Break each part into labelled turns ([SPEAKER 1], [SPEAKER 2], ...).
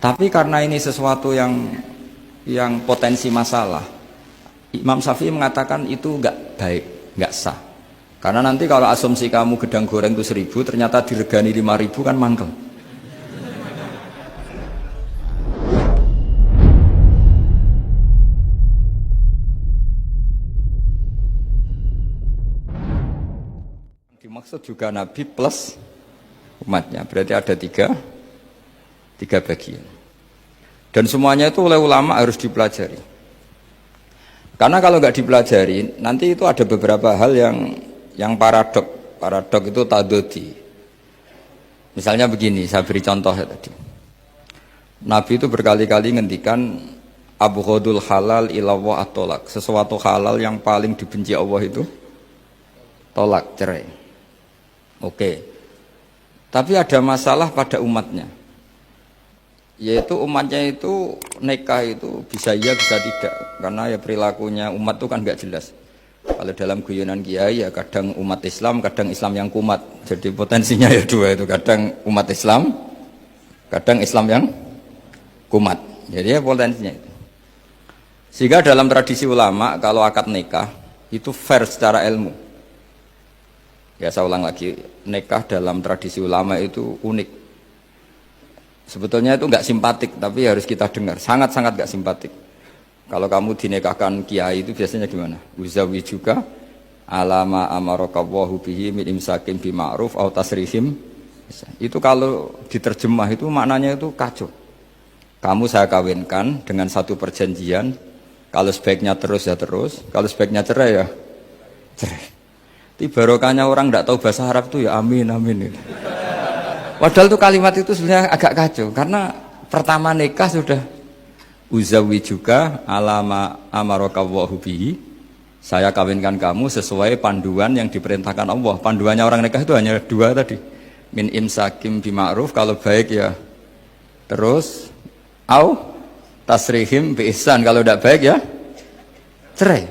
[SPEAKER 1] Tapi karena ini sesuatu yang potensi masalah, Imam Syafi'i mengatakan itu enggak baik, enggak sah. Karena nanti kalau asumsi kamu gedang goreng itu 1.000, ternyata diregani 5.000 kan mangkel. Dimaksud juga Nabi plus umatnya, berarti ada tiga bagian. Dan semuanya itu oleh ulama harus dipelajari. Karena kalau nggak dipelajari, nanti itu ada beberapa hal yang paradok. Paradok itu tadodi. Misalnya begini, saya beri contoh ya tadi. Nabi itu berkali-kali ngendikan abghadul halal ilallah at-tolak. Sesuatu halal yang paling dibenci Allah itu tolak, cerai. Oke. Tapi ada masalah pada umatnya. Yaitu umatnya itu nikah itu bisa iya bisa tidak, karena ya perilakunya umat itu kan nggak jelas. Kalau dalam guyonan kiai ya kadang umat Islam, kadang Islam yang kumat. Jadi potensinya ya dua itu, kadang umat Islam, kadang Islam yang kumat. Jadi ya potensinya itu. Sehingga dalam tradisi ulama kalau akad nikah itu fair secara ilmu. Ya saya ulang lagi, nikah dalam tradisi ulama itu unik. Sebetulnya itu nggak simpatik, tapi harus kita dengar. Sangat-sangat nggak simpatik. Kalau kamu dinikahkan kiai itu biasanya gimana? Uzawi juga alama amarakawahu bihi min imsakim bima'ruf au tasrihim. Itu kalau diterjemah itu maknanya itu kacau. Kamu saya kawinkan dengan satu perjanjian. Kalau sebaiknya terus ya terus. Kalau sebaiknya cerai ya cerai. Itu barokahnya orang nggak tahu bahasa Arab itu ya amin amin. Padahal itu kalimat itu sebenarnya agak kacau karena pertama nikah sudah uzawi juga alama amarakawahu bihi, saya kawinkan kamu sesuai panduan yang diperintahkan Allah. Panduannya orang nikah itu hanya dua tadi, min imsakim bima'ruf, kalau baik ya terus, au tasrihim bi ihsan, kalau tidak baik ya cerai.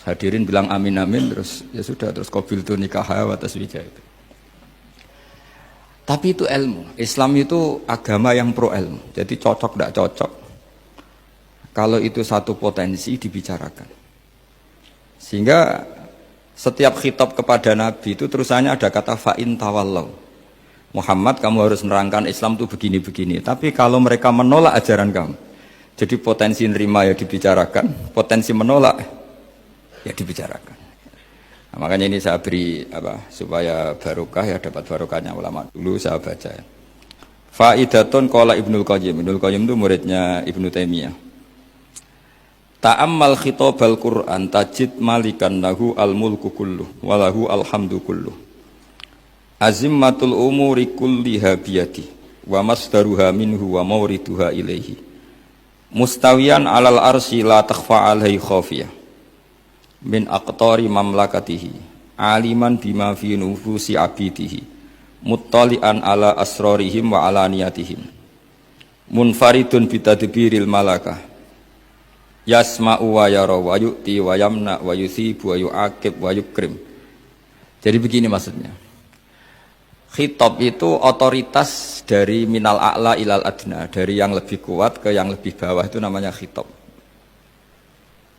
[SPEAKER 1] Hadirin bilang amin amin, terus ya sudah, terus qabiltu nikaha wa taswija itu. Tapi itu ilmu. Islam itu agama yang pro ilmu. Jadi cocok tidak cocok. Kalau itu satu potensi dibicarakan. Sehingga setiap khitab kepada Nabi itu terusannya ada kata fa'in tawallau. Muhammad, kamu harus menerangkan Islam itu begini-begini. Tapi kalau mereka menolak ajaran kamu, jadi potensi nerima ya dibicarakan, potensi menolak ya dibicarakan. Nah, makanya ini saya beri supaya barokah ya, dapat barokahnya ulama dulu saya baca. Faidatun qala Ibnul Qayyim. Ibnul Qayyim itu muridnya Ibnu Taimiyah. Ta'ammal khitabal Qur'an tajid malikan lahu al-mulku kulluh wa lahu alhamdu kulluh. Azimmatul umuri kulliha biyadi wa masdaruha minhu wa mawriduha ilaihi. Mustawiyan 'alal arsy la takhfa 'alaihi khafiyah. Min aqtari mamlakatihi aliman bima fi nufusi abidihi muttali'an ala asrarihim wa ala niyatihim munfaridun bitadbiril malakah yasma'u wa yara wa yu'ti wa yamna wa yuthibu wa yu'aqib wa yukrim. Jadi begini maksudnya, khitab itu otoritas dari minal a'la ilal adna, dari yang lebih kuat ke yang lebih bawah, itu namanya khitab.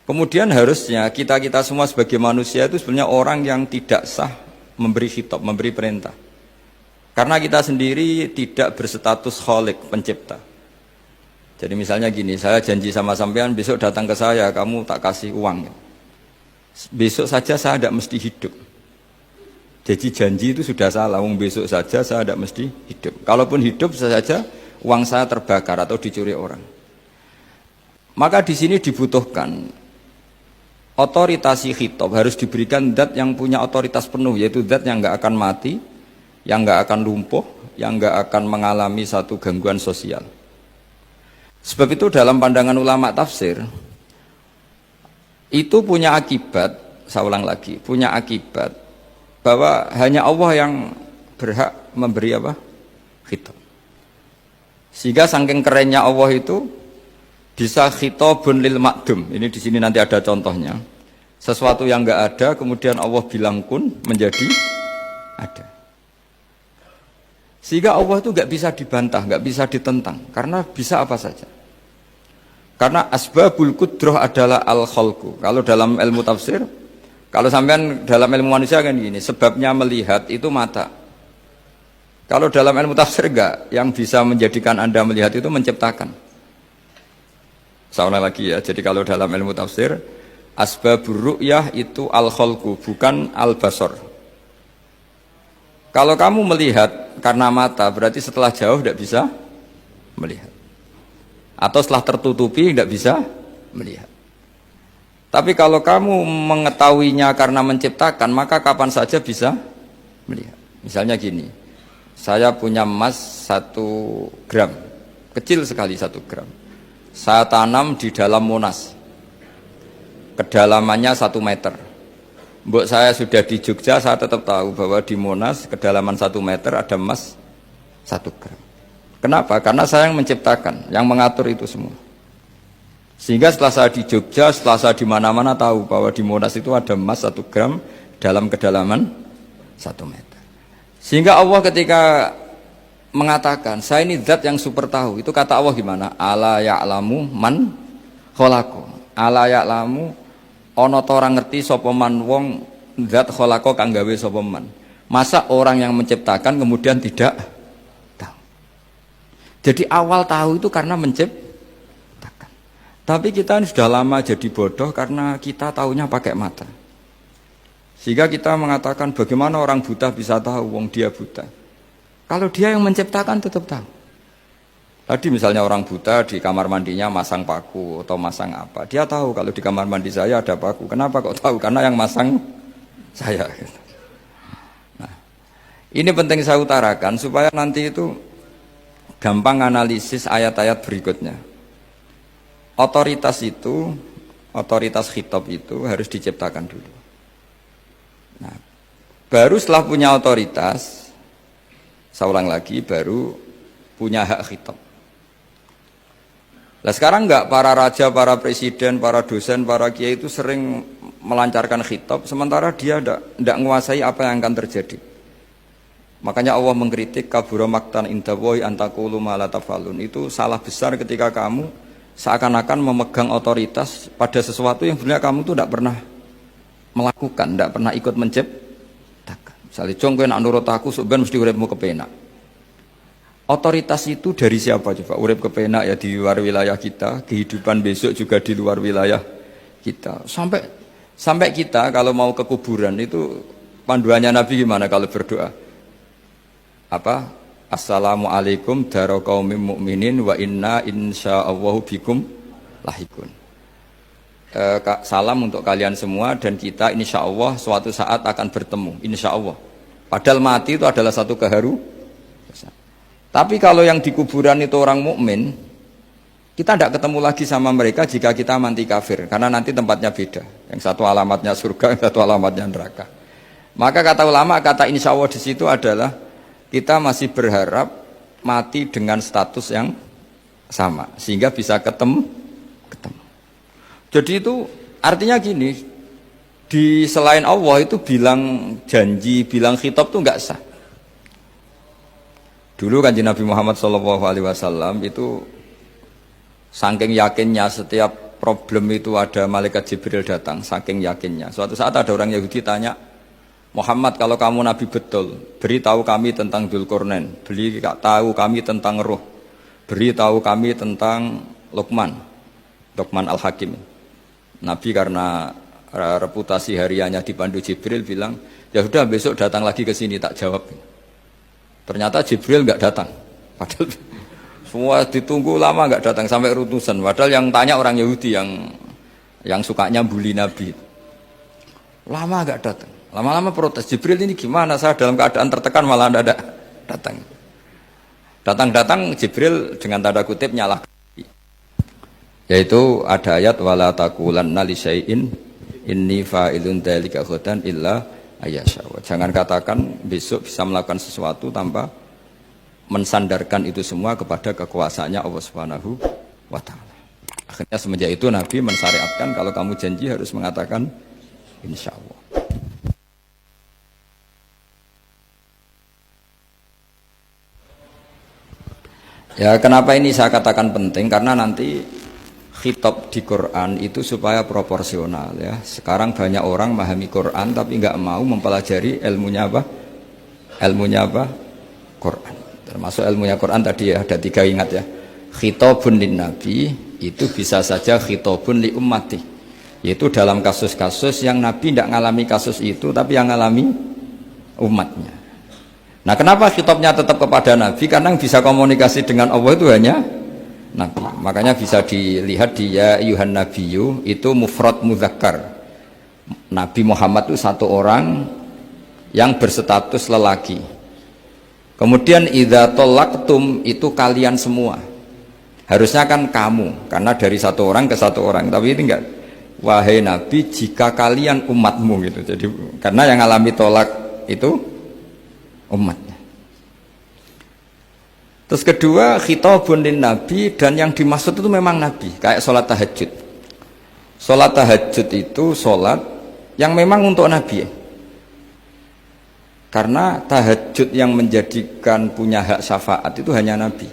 [SPEAKER 1] Kemudian harusnya kita semua sebagai manusia itu sebenarnya orang yang tidak sah memberi khitab, memberi perintah. Karena kita sendiri tidak berstatus khalik, pencipta. Jadi misalnya gini, saya janji sama sampean besok datang ke saya, kamu tak kasih uang. Besok saja saya tidak mesti hidup. Jadi janji itu sudah salah, besok saja saya tidak mesti hidup. Kalaupun hidup saja uang saya terbakar atau dicuri orang. Maka di sini dibutuhkan otoritasi khitab, harus diberikan zat yang punya otoritas penuh, yaitu zat yang nggak akan mati, yang nggak akan lumpuh, yang nggak akan mengalami satu gangguan sosial. Sebab itu dalam pandangan ulama tafsir itu punya akibat, saya ulang lagi, punya akibat bahwa hanya Allah yang berhak memberi khitab. Sehingga saking kerennya Allah itu bisa khitabun lil makdum. Ini di sini nanti ada contohnya. Sesuatu yang enggak ada kemudian Allah bilang kun menjadi ada. Sehingga Allah itu nggak bisa dibantah, nggak bisa ditentang, karena bisa apa saja. Karena asbabul qudrah adalah al-khalqu. Kalau dalam ilmu tafsir, kalau sampean dalam ilmu manusia kan gini, sebabnya melihat itu mata. Kalau dalam ilmu tafsir enggak, yang bisa menjadikan Anda melihat itu menciptakan. Saya ulang lagi ya, jadi kalau dalam ilmu tafsir, asbabur ru'yah itu al-khalqu, bukan al-basar. Kalau kamu melihat karena mata, berarti setelah jauh tidak bisa melihat. Atau setelah tertutupi tidak bisa melihat. Tapi kalau kamu mengetahuinya karena menciptakan, maka kapan saja bisa melihat. Misalnya gini, saya punya emas 1 gram, kecil sekali 1 gram. Saya tanam di dalam Monas, kedalamannya 1 meter. Mbok saya sudah di Jogja, saya tetap tahu bahwa di Monas kedalaman 1 meter ada emas 1 gram. Kenapa? Karena saya yang menciptakan, yang mengatur itu semua. Sehingga setelah saya di Jogja, setelah saya di mana-mana tahu bahwa di Monas itu ada emas 1 gram dalam kedalaman 1 meter. Sehingga Allah ketika mengatakan, saya ini zat yang super tahu, itu kata Allah gimana? Ala ya'lamu man khalaqo. Ala ya'lamu ana ta ora ngerti sapa man wong zat khalaqo kang gawe sapa man. Masa orang yang menciptakan kemudian tidak tahu? Jadi awal tahu itu karena menciptakan. Tapi kita sudah lama jadi bodoh karena kita tahunya pakai mata. Sehingga kita mengatakan bagaimana orang buta bisa tahu wong dia buta. Kalau dia yang menciptakan tetap tahu. Tadi misalnya orang buta di kamar mandinya masang paku atau masang apa. Dia tahu kalau di kamar mandi saya ada paku. Kenapa kok tahu? Karena yang masang saya. Nah, ini penting saya utarakan supaya nanti itu gampang analisis ayat-ayat berikutnya. Otoritas itu, otoritas khitab itu harus diciptakan dulu. Nah, baru setelah punya otoritas, saya ulang lagi, baru punya hak khitab. Nah sekarang enggak, para raja, para presiden, para dosen, para kiai itu sering melancarkan khitab, sementara dia enggak menguasai apa yang akan terjadi. Makanya Allah mengkritik kabura maktan indawahi antaqulu ma la tafalun. Itu salah besar ketika kamu seakan-akan memegang otoritas pada sesuatu yang sebenarnya kamu tuh enggak pernah melakukan, enggak pernah ikut menciptakan. Misalnya jong kowe nak nurut aku sok ben mesti uripmu kepenak. Otoritas itu dari siapa coba? Urip kepenak ya di luar wilayah kita, kehidupan besok juga di luar wilayah kita. Sampai kita kalau mau ke kuburan itu panduannya Nabi gimana kalau berdoa? Apa? Assalamualaikum daro qaumim mukminin wa inna insyaallahu bikum lahikun. Salam untuk kalian semua dan kita insyaallah suatu saat akan bertemu, insyaallah. Padahal mati itu adalah satu keharusan. Tapi kalau yang di kuburan itu orang mukmin, kita tidak ketemu lagi sama mereka jika kita mati kafir, karena nanti tempatnya beda. Yang satu alamatnya surga, yang satu alamatnya neraka. Maka kata ulama, kata insya Allah di situ adalah kita masih berharap mati dengan status yang sama, sehingga bisa ketemu. Jadi itu artinya gini, di selain Allah itu bilang janji, bilang khitab itu enggak sah. Dulu Kanjeng Nabi Muhammad SAW itu saking yakinnya setiap problem itu ada malaikat Jibril datang, saking yakinnya. Suatu saat ada orang Yahudi tanya, Muhammad kalau kamu Nabi betul, beritahu kami tentang Dzulqarnain, beritahu kami tentang Ruh, beritahu kami tentang Luqman Al-Hakim. Nabi karena reputasi hariannya dipandu Jibril bilang, ya sudah besok datang lagi ke sini tak jawab. Ternyata Jibril nggak datang, padahal semua ditunggu lama nggak datang sampai utusan. Padahal yang tanya orang Yahudi yang sukanya bully Nabi, lama nggak datang. Lama-lama protes, Jibril ini gimana? Saya dalam keadaan tertekan malah tidak datang. Datang Jibril dengan tanda kutip nyalahkan. Yaitu ada ayat wala taqulanna li syai'in inni fa'ilun dzalika ghadan illa ayasya. Jangan katakan besok bisa melakukan sesuatu tanpa mensandarkan itu semua kepada kekuasaannya Allah Subhanahu wa taala. Akhirnya semenjak itu Nabi mensyariatkan kalau kamu janji harus mengatakan insyaallah. Ya kenapa ini saya katakan penting, karena nanti khitab di Quran itu supaya proporsional ya. Sekarang banyak orang memahami Quran tapi nggak mau mempelajari ilmunya apa? Ilmunya apa? Quran. Termasuk ilmunya Quran tadi ya, ada 3 ingat ya. Khitabun lin nabi itu bisa saja khitabun li ummati. Yaitu dalam kasus-kasus yang Nabi tidak ngalami kasus itu tapi yang ngalami umatnya. Nah, kenapa khitabnya tetap kepada Nabi? Karena yang bisa komunikasi dengan Allah itu hanya Nabi. Makanya bisa dilihat di ya Yuhan Nabiyyu itu mufrad mudzakkar. Nabi Muhammad itu satu orang yang berstatus lelaki. Kemudian idza talaqtum itu kalian semua. Harusnya kan kamu, karena dari satu orang ke satu orang. Tapi ini enggak. Wahai Nabi, jika kalian umatmu gitu. Jadi karena yang alami tolak itu umatnya. Terus kedua, khitabun lin nabi, dan yang dimaksud itu memang nabi, kayak sholat tahajud. Sholat tahajud itu sholat yang memang untuk nabi ya. Karena tahajud yang menjadikan punya hak syafaat itu hanya nabi.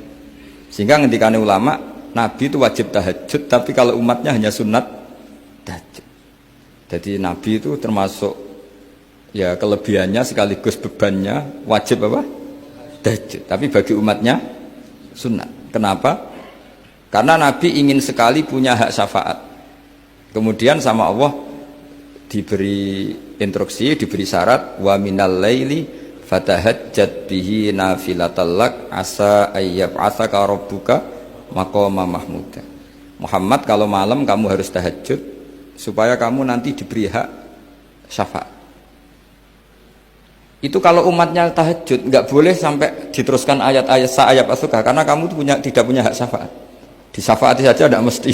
[SPEAKER 1] Sehingga ngendikane ulama, nabi itu wajib tahajud, tapi kalau umatnya hanya sunat tahajud. Jadi nabi itu termasuk ya kelebihannya sekaligus bebannya wajib apa? Tahajud. Tapi bagi umatnya sunat. Kenapa? Karena Nabi ingin sekali punya hak syafaat. Kemudian sama Allah diberi instruksi, diberi syarat wa minal laili fatahajjat bihi nafilatal lak asa ayyab'atsaka rabbuka maqama mahmuda. Muhammad, kalau malam kamu harus tahajud supaya kamu nanti diberi hak syafaat. Itu kalau umatnya tahajud nggak boleh sampai diteruskan ayat-ayat sa'ayat asukah, karena kamu tuh tidak punya hak syafaat. Disafaati saja tidak mesti.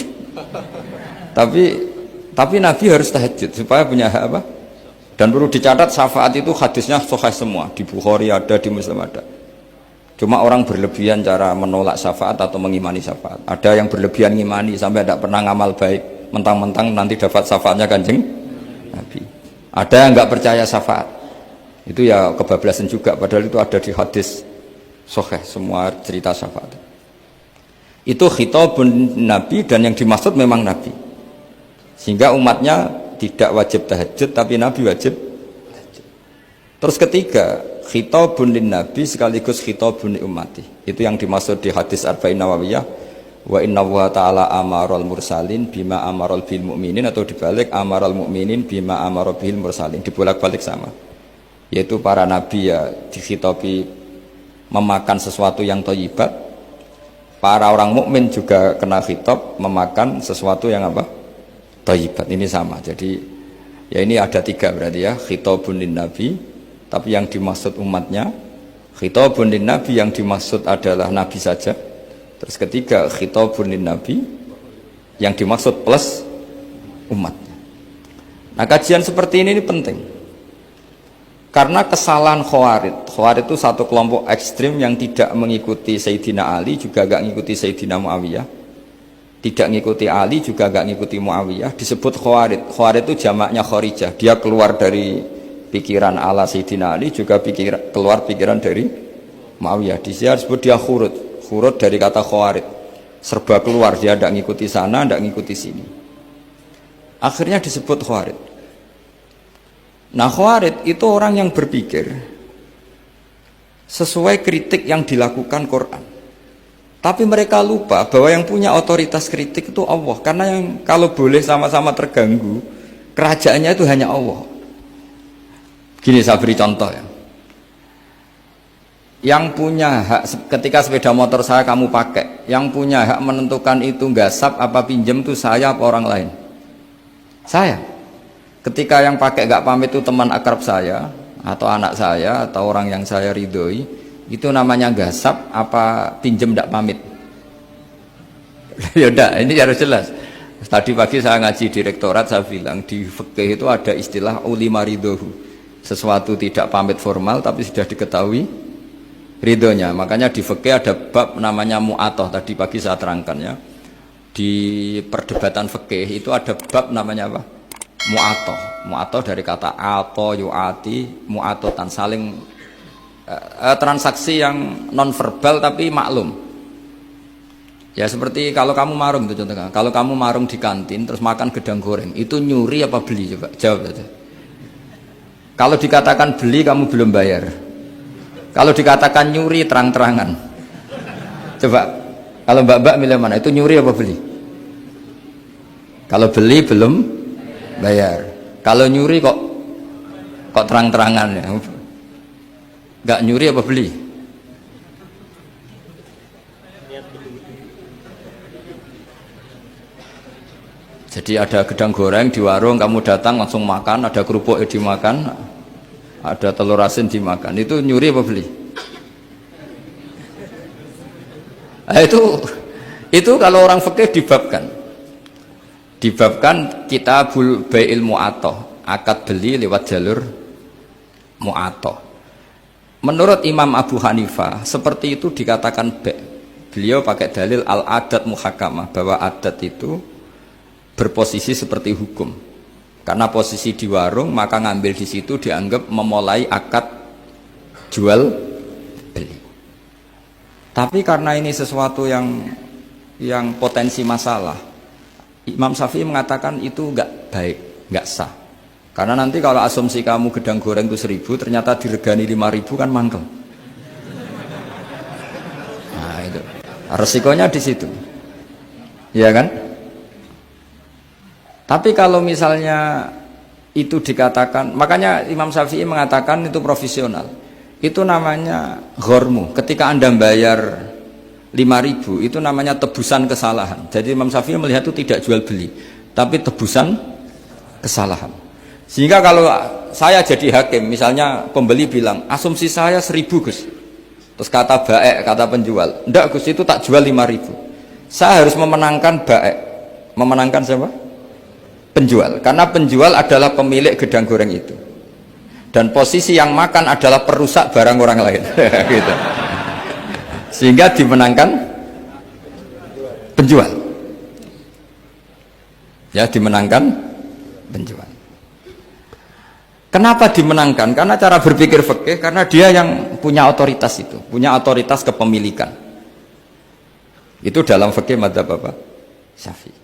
[SPEAKER 1] tapi Nabi harus tahajud supaya punya hak apa? Dan perlu dicatat syafaat itu hadisnya sahih semua, di Bukhari ada, di Muslim ada. Cuma orang berlebihan cara menolak syafaat atau mengimani syafaat. Ada yang berlebihan ngimani sampai tidak pernah ngamal baik, mentang-mentang nanti dapat syafaatnya Kanjeng Nabi. Ada yang nggak percaya syafaat. Itu ya kebablasan juga, padahal itu ada di hadis sahih semua cerita syafaat. Itu khitabun nabi, dan yang dimaksud memang nabi. Sehingga umatnya tidak wajib tahajud tapi nabi wajib tahajud. Terus ketiga, khitabun lin nabi sekaligus khitabun li ummati. Itu yang dimaksud di hadis Arba'in Nawawiyah, wa inna wa ta'ala amaral mursalin bima amaral bil mu'minin, atau dibalik amaral mu'minin bima amaral bil mursalin, dibolak-balik sama. Yaitu para nabi ya dikhitabi memakan sesuatu yang thayyibat. Para orang mukmin juga kena khitab memakan sesuatu yang apa? Thayyibat. Ini sama. Jadi ya ini ada 3 berarti ya, khitabun lin nabi, tapi yang dimaksud umatnya. Khitabun lin nabi yang dimaksud adalah nabi saja. Terus ketiga, khitabun lin nabi yang dimaksud plus umatnya. Nah, kajian seperti ini penting. Karena kesalahan Khawarij itu satu kelompok ekstrim yang tidak mengikuti Sayyidina Ali, juga gak mengikuti Sayyidina Muawiyah. Tidak mengikuti Ali, juga gak mengikuti Muawiyah. Disebut Khawarij. Khawarij itu jamaknya Kharijah. Dia keluar dari pikiran ala Sayyidina Ali, juga keluar pikiran dari Muawiyah. Di sini disebut dia khurud. Khurud dari kata Khawarij. Serba keluar, dia tidak mengikuti sana, tidak mengikuti sini. Akhirnya disebut Khawarij. Nah, Khawarij itu orang yang berpikir sesuai kritik yang dilakukan Quran. Tapi mereka lupa bahwa yang punya otoritas kritik itu Allah. Karena yang kalau boleh sama-sama terganggu, kerajaannya itu hanya Allah. Gini saya beri contoh ya. Yang punya hak ketika sepeda motor saya kamu pakai, yang punya hak menentukan itu gasap apa pinjam itu saya apa orang lain? Saya. Ketika yang pakai gak pamit itu teman akrab saya atau anak saya atau orang yang saya ridhoi, itu namanya gasap apa pinjem gak pamit? Ya udah, ini harus jelas. Tadi pagi saya ngaji direktorat, saya bilang di fikih itu ada istilah ulima ridhohu. Sesuatu tidak pamit formal tapi sudah diketahui ridhonya. Makanya di fikih ada bab namanya mu'atoh, tadi pagi saya terangkan ya. Di perdebatan fikih itu ada bab namanya apa? Mu'atoh dari kata ato yu'ati mu'atotan, saling transaksi yang non verbal tapi maklum. Ya seperti kalau kamu marung itu contohnya. Kalau kamu marung di kantin terus makan gedang goreng, itu nyuri apa beli coba? Jawab saja. Kalau dikatakan beli kamu belum bayar. Kalau dikatakan nyuri terang-terangan. Coba kalau mbak-mbak milih mana? Itu nyuri apa beli? Kalau beli belum bayar. Kalau nyuri kok terang-terangan ya? Enggak nyuri apa beli? Jadi ada gedang goreng di warung, kamu datang langsung makan, ada kerupuk dimakan, ada telur asin dimakan. Itu nyuri apa beli? Nah, itu kalau orang fikih dibabkan kitabul bai'il mu'atoh, akad beli lewat jalur mu'atoh. Menurut Imam Abu Hanifah seperti itu dikatakan beliau pakai dalil al-adat muhakamah, bahwa adat itu berposisi seperti hukum. Karena posisi di warung, maka ngambil di situ dianggap memulai akad jual beli. Tapi karena ini sesuatu yang potensi masalah, Imam Syafi'i mengatakan itu enggak baik, enggak sah. Karena nanti kalau asumsi kamu gedang goreng itu 1.000, ternyata diregani 5.000 kan mangkel. Nah itu resikonya di situ, ya kan? Tapi kalau misalnya itu dikatakan, makanya Imam Syafi'i mengatakan itu profesional. Itu namanya ghormu. Ketika Anda bayar 5.000, itu namanya tebusan kesalahan. Jadi Imam Syafi'i melihat itu tidak jual beli, tapi tebusan kesalahan. Sehingga kalau saya jadi hakim, misalnya pembeli bilang, asumsi saya 1.000 Gus. Terus kata baek, kata penjual, enggak Gus itu tak jual 5.000. Saya harus memenangkan baek. Memenangkan siapa? Penjual, karena penjual adalah pemilik gedang goreng itu, dan posisi yang makan adalah perusak barang orang lain. Gitu. Sehingga dimenangkan penjual, ya dimenangkan penjual. Kenapa dimenangkan? Karena cara berpikir fikih, karena dia yang punya otoritas itu, punya otoritas kepemilikan. Itu dalam fikih madzhab apa? Syafi'i.